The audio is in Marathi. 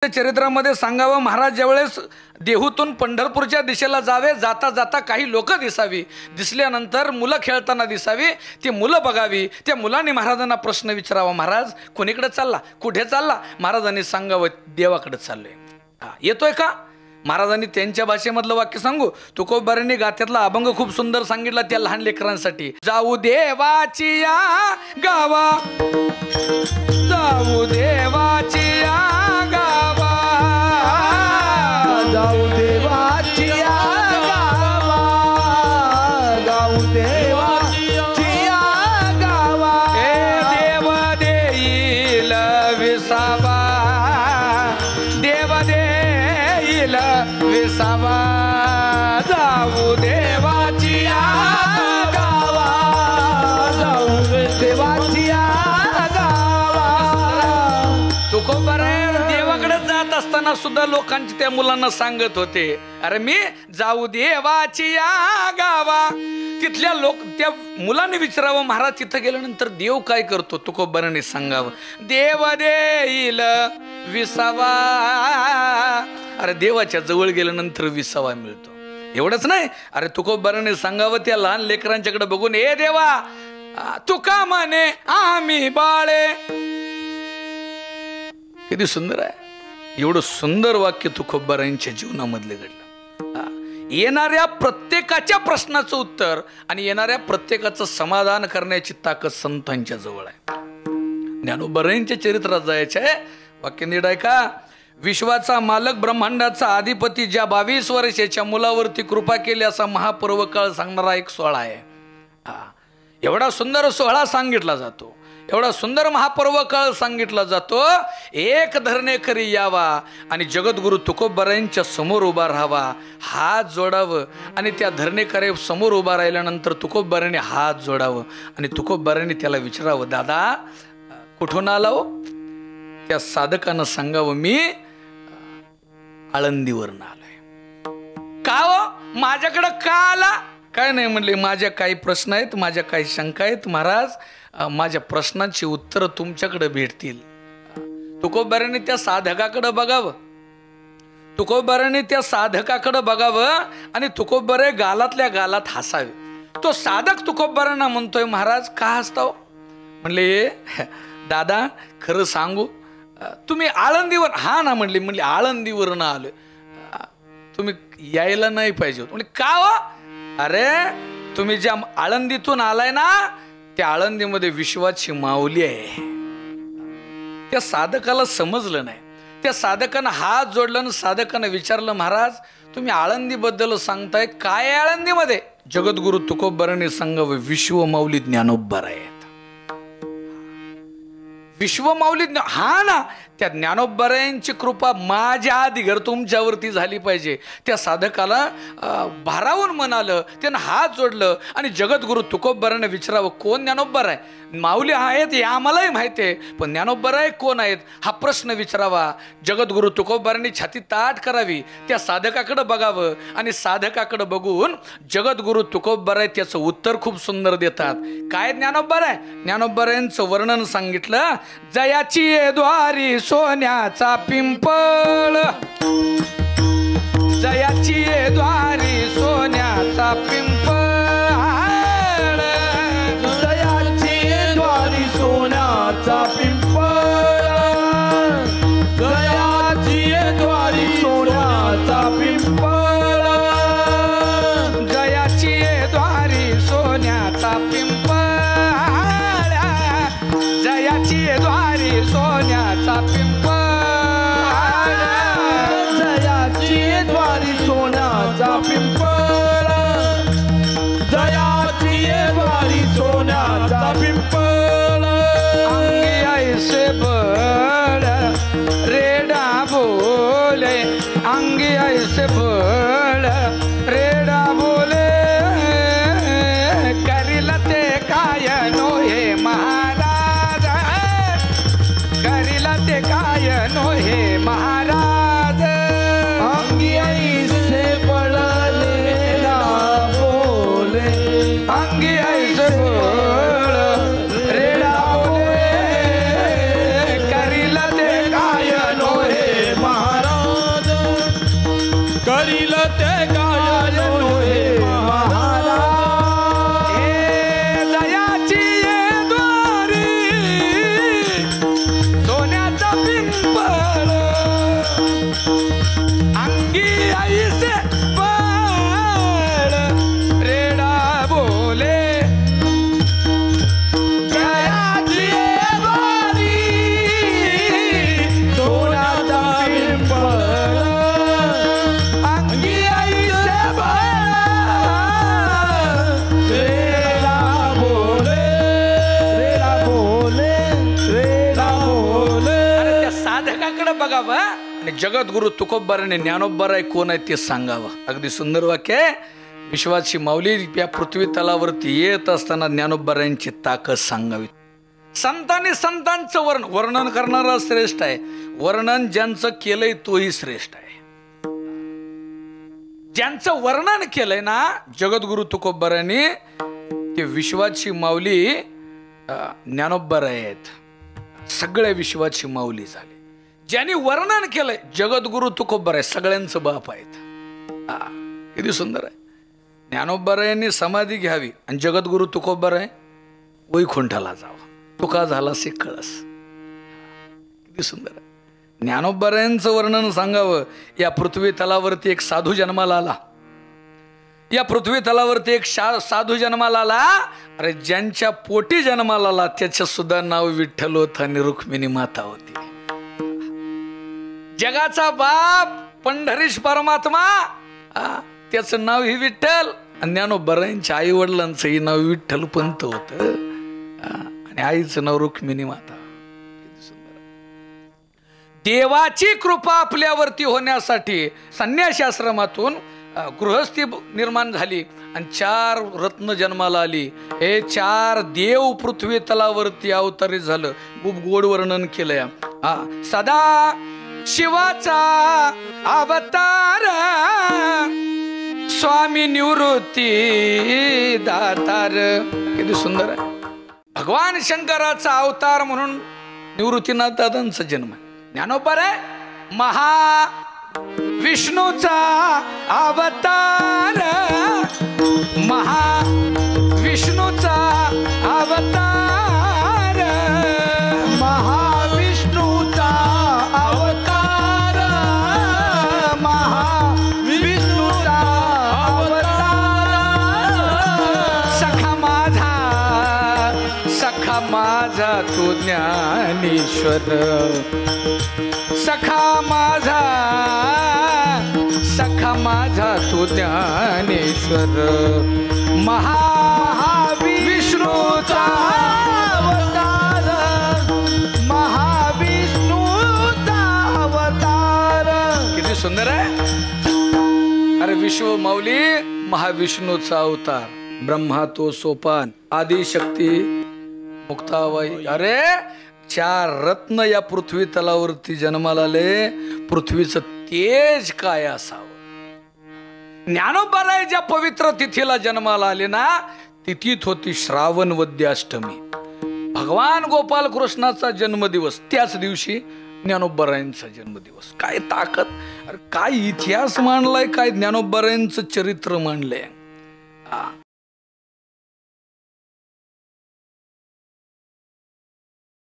चरित्रामध्ये सांगावं, महाराज ज्यावेळेस देहूतून पंढरपूरच्या दिशेला जावे, जाता जाता काही लोक दिसावी, दिसल्यानंतर मुलं खेळताना दिसावी, ती मुलं बघावी, त्या मुलांनी महाराजांना प्रश्न विचारावा, महाराज कोणीकडे चालला, कुठे चालला? महाराजांनी सांगावं, देवाकडे चाललोय. येतोय का? महाराजांनी त्यांच्या भाषेमधलं वाक्य सांगू. तुकोबारांनी गाथ्यातला अभंग खूप सुंदर सांगितला त्या लहान लेकरांसाठी. जाऊ देवाची या गावा, जाऊ देवाची या गावा, जाऊ देवाची या गावा, जाऊ देवाची या गावा. देव देईल विसावा, देव देईल विसावा, जाऊ देवाची या गावा, जाऊ देवाची या गावा. तुकोबाराय देवाकडे जात असताना सुद्धा लोकांची त्या मुलांना सांगत होते, अरे मी जाऊ देवाची या गावा. तिथल्या त्या मुलांनी विचारावं, महाराज तिथं गेल्यानंतर देव काय करतो? तुकोबारांनी सांगावं, देव देईल विसावा. अरे देवाच्या जवळ गेल्यानंतर विसावा मिळतो. एवढंच नाही, अरे तुकोबारांनी सांगावं त्या लहान लेकरांच्याकडे बघून, ए देवा तुका म्हणे आम्ही बाळे. किती सुंदर आहे. एवढं सुंदर वाक्य तुकोबारांच्या जीवनामधले घडलं. येणाऱ्या प्रत्येकाच्या प्रश्नाचं उत्तर आणि येणाऱ्या प्रत्येकाचं समाधान करण्याची ताकद संतांच्या जवळ आहे. ज्ञानोबारांच्या चरित्रात जायचं आहे. वाक्य नीट ऐका. विश्वाचा मालक, ब्रह्मांडाचा अधिपती ज्या 22 वर्षाच्या मुलावरती कृपा केली असा महापर्व काळ सांगणारा एक सोहळा आहे. एवढा सुंदर सोहळा सांगितला जातो, एवढा सुंदर महापर्व काळ सांगितला जातो. एक धरणेकरी यावा आणि जगद्गुरु तुकोबारांच्या समोर उभा राहावा, हात जोडावं आणि त्या धरणेकरी समोर उभा राहिल्यानंतर तुकोबारांनी हात जोडावं आणि तुकोबारांनी त्याला विचारावं, दादा कुठून आला हो? त्या साधकानं सांगावं, मी आळंदीवरून आलोय. का हो? माझ्याकडं का आला? काय नाही म्हणले, माझ्या काही प्रश्न आहेत, माझ्या काही शंका आहेत महाराज, माझ्या प्रश्नांची उत्तर तुमच्याकडे भेटतील. तुकोबारांनी त्या साधकाकडे बघावं, तुकोबारांनी त्या साधकाकडे बघावं आणि तुकोबारे गालातल्या गालात हसावे. तो साधक तुकोबारांना म्हणतोय, महाराज का हसताव? म्हणले, दादा खरं सांगू, तुम्ही आळंदीवर? हा ना म्हणले. म्हणले आळंदीवरून आलोय, तुम्ही यायला नाही पाहिजे. म्हणजे का हो? अरे तुम्ही ज्या आळंदीतून आलाय ना, त्या आळंदीमध्ये विश्वाची माऊली आहे. त्या साधकाला समजलं नाही. त्या साधकानं हात जोडलं आणि साधकानं विचारलं, महाराज तुम्ही आळंदीबद्दल सांगताय, काय आळंदीमध्ये? जगद्गुरु तुकोबारांनी सांगावं, विश्व माऊली ज्ञानोबा आहेत. विश्व माऊली, हा ना, त्या ज्ञानोबारायांची कृपा माझ्या आधी घर तुमच्यावरती झाली पाहिजे. त्या साधकाला भारावून म्हणालं, त्यानं हात जोडलं आणि जगद्गुरु तुकोबारांना विचारावं, कोण ज्ञानोबाराय? माऊली आहेत हे आम्हालाही माहिती आहे, पण ज्ञानोबाराय कोण आहेत हा प्रश्न विचारावा. जगद्गुरु तुकोबारांनी छाती ताट करावी, त्या साधकाकडे बघावं आणि साधकाकडे बघून जगद्गुरु तुकोबाराय त्याचं उत्तर खूप सुंदर देतात. काय ज्ञानोबाराय? ज्ञानोबारायांचं वर्णन सांगितलं, जयाची द्वारी सोन्याचा पिंपळ, जयाची द्वारी सोन्याचा पिंपळ, जयाची द्वारी सोन्याचा पिंपळ, जयाची द्वारी सोन्याचा पिंपळ, जयाची द्वारी सोन्याचा पिंपळ, जयाची द्वारी सोन्याचा पिंपळ, जयाची द्वारी सोन्याचा पिंपळ, जयाची द्वारी सोन्याचा पिंपळ. अंगी ऐसे बळ रेडा बोले, अंगी ऐसे बळ रेडा बोले, करिल ते काय नो हे महाराज, करिल ते काय नो हे महाराज. अंगी ऐसे बळ रेडा बोले, अंगी ऐसे बळ रेडा बोले, करिल ते काय नो हे महाराज. करील ते गायन हे महाराज हे दयाची ये द्वारी सोन्याचा पिंपळ अंगी आईसे बळ रेडा बोले दयाची ये द्वारी सोन्याचा पिंपळ अंगी आईसे रेला बोले रेला बोले रेला बोले. अरे त्या साधकाकडे बघावं आणि जगद्गुरु तुकोबाराने ज्ञानोबाराय कोण आहे ते सांगावं. अगदी सुंदर वाक्य आहे. विश्वाची माऊली या पृथ्वी तलावरती येत असताना ज्ञानोबारायांची ताकद सांगावी. संतांनी संतांचं वर्णन करणारा श्रेष्ठ आहे. वर्णन ज्यांचं केलंय तोही श्रेष्ठ आहे. ज्यांचं वर्णन केलंय ना जगद्गुरु तुकोबारायांनी ते विश्वाची माऊली ज्ञानोबाराय आहेत. सगळ्या विश्वाची माऊली झाली. ज्यांनी वर्णन केलंय जगद्गुरु तुकोबाराय सगळ्यांचं बाप आहेत. किती सुंदर आहे. ज्ञानोबारायांनी समाधी घ्यावी आणि जगद्गुरु तुकोबाराय वैकुंठाला जावं. तुका झाला से कळस. किती सुंदर आहे. ज्ञानोबारायांचं वर्णन सांगावं. या पृथ्वी तलावरती एक साधू जन्माला आला. या पृथ्वी तलावरती एक साधू जन्माला आला. अरे ज्यांच्या पोटी जन्माला आला त्याचं सुद्धा नाव विठ्ठल होतं आणि रुक्मिणी माता होती. जगाचा बाप पंढरीश परमात्मा त्याचं नाव ही विठ्ठल. ज्ञानोबारायांच्या आई वडिलांचंही नाव विठ्ठल पंत होत आणि आईचं नाव रुक्मिणी माता. देवाची कृपा आपल्यावरती होण्यासाठी संन्यासी आश्रमातून गृहस्थी निर्माण झाली आणि 4 रत्न जन्माला आली. हे 4 देव पृथ्वी तलावरती अवतरित झालं. खूप गोड वर्णन केलंय. सदा शिवाचा अवतार स्वामी निवृत्ती दातार. किती सुंदर आहे. भगवान शंकराचा अवतार म्हणून निवृत्तीनाथ दादांचा जन्म. ज्ञानोबाराय महा विष्णूचा अवतार. महा विष्णूचा अवतार. महाविष्णूचा अवतार. महाविष्णूचा अवतार. सखा माझा तू ज्ञानेश्वर. सखा माझा तू ज्ञानेश्वर. महाविष्णूचा अवतार. महाविष्णूचा अवतार. किती सुंदर आहे. अरे विश्व माऊली महाविष्णूचा अवतार. ब्रह्मा तो सोपान आदिशक्ती मुक्ताबाई. अरे 4 रत्न या पृथ्वी तलावरती जन्माला आले. पृथ्वीचं तेज काय असावं. ज्ञानोबाराय ज्या पवित्र तिथीला जन्माला आले ना तिथीत होती श्रावण वद्य अष्टमी. भगवान गोपाल कृष्णाचा जन्मदिवस. त्याच दिवशी ज्ञानोबारायांचा जन्मदिवस. काय ताकद. अरे काय इतिहास मांडलाय. काय ज्ञानोबारायांचं चरित्र मांडलंय.